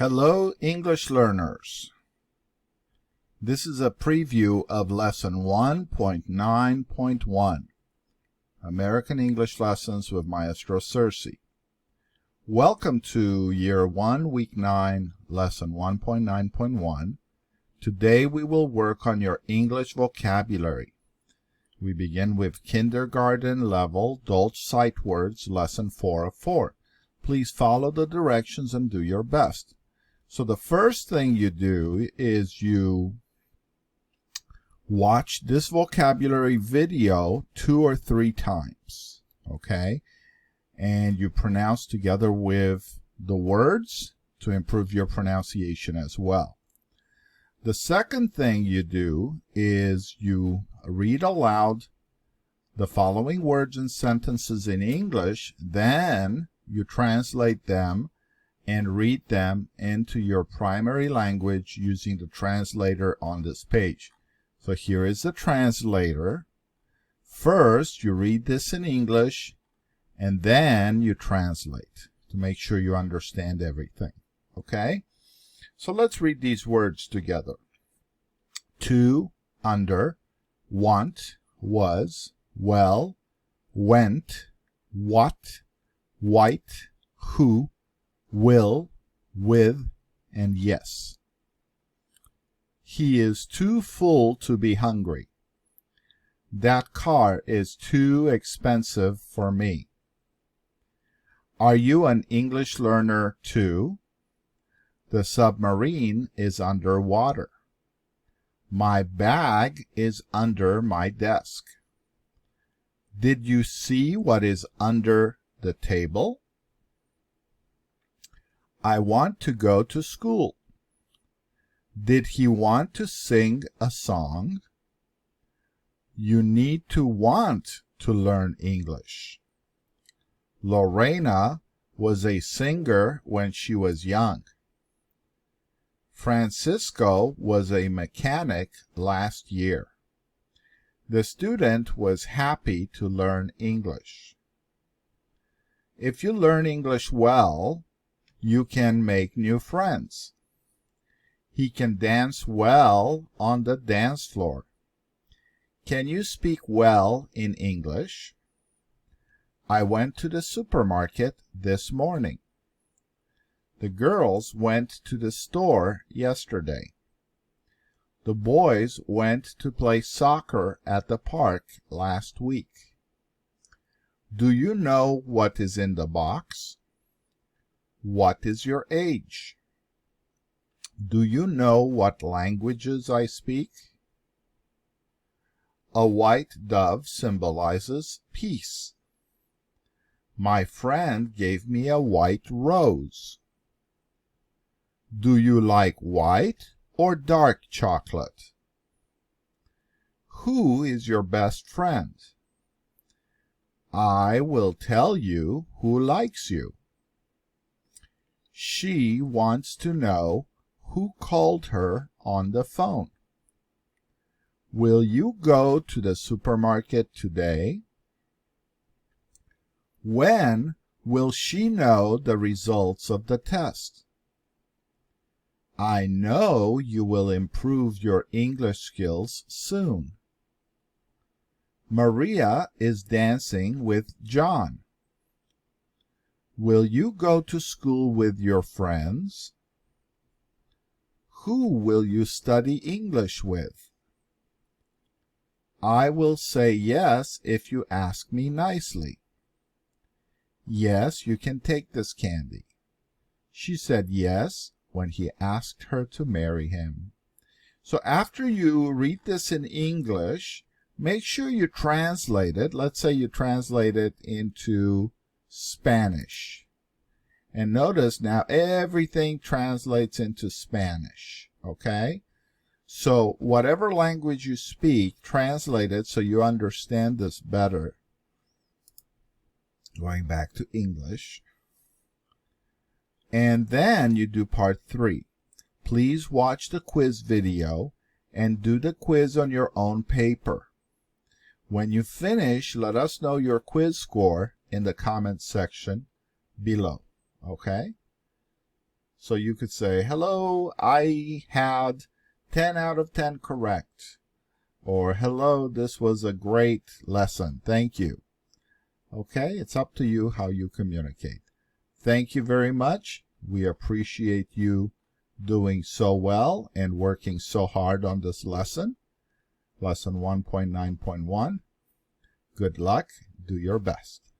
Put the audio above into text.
Hello, English learners. This is a preview of Lesson 1.9.1, American English Lessons with Maestro Sersea. Welcome to Year 1, Week 9, Lesson 1.9.1. Today we will work on your English vocabulary. We begin with kindergarten level Dolch sight words, Lesson 4 of 4. Please follow the directions and do your best. So the first thing you do is you watch this vocabulary video 2 or 3 times, okay? And you pronounce together with the words to improve your pronunciation as well. The second thing you do is you read aloud the following words and sentences in English, then you translate them and read them into your primary language using the translator on this page. So here is the translator. First, you read this in English, and then you translate to make sure you understand everything. Okay? So let's read these words together. To, under, want, was, well, went, what, white, who, will, with, and yes. He is too full to be hungry. That car is too expensive for me. Are you an English learner too? The submarine is underwater. My bag is under my desk. Did you see what is under the table? I want to go to school. Did he want to sing a song? You need to want to learn English. Lorena was a singer when she was young. Francisco was a mechanic last year. The student was happy to learn English. If you learn English well, you can make new friends. He can dance well on the dance floor. Can you speak well in English? I went to the supermarket this morning. The girls went to the store yesterday. The boys went to play soccer at the park last week. Do you know what is in the box? What is your age? Do you know what languages I speak? A white dove symbolizes peace. My friend gave me a white rose. Do you like white or dark chocolate? Who is your best friend? I will tell you who likes you. She wants to know who called her on the phone. Will you go to the supermarket today? When will she know the results of the test? I know you will improve your English skills soon. Maria is dancing with John. Will you go to school with your friends? Who will you study English with? I will say yes if you ask me nicely. Yes, you can take this candy. She said yes when he asked her to marry him. So after you read this in English, make sure you translate it. Let's say you translate it into Spanish. And notice now everything translates into Spanish, okay? So whatever language you speak, translate it so you understand this better. Going back to English. And then you do part 3. Please watch the quiz video and do the quiz on your own paper. When you finish, let us know your quiz score in the comments section below. Okay? So you could say, hello, I had 10 out of 10 correct. Or, hello, this was a great lesson. Thank you. Okay, it's up to you how you communicate. Thank you very much. We appreciate you doing so well and working so hard on this lesson. Lesson 1.9.1. Good luck. Do your best.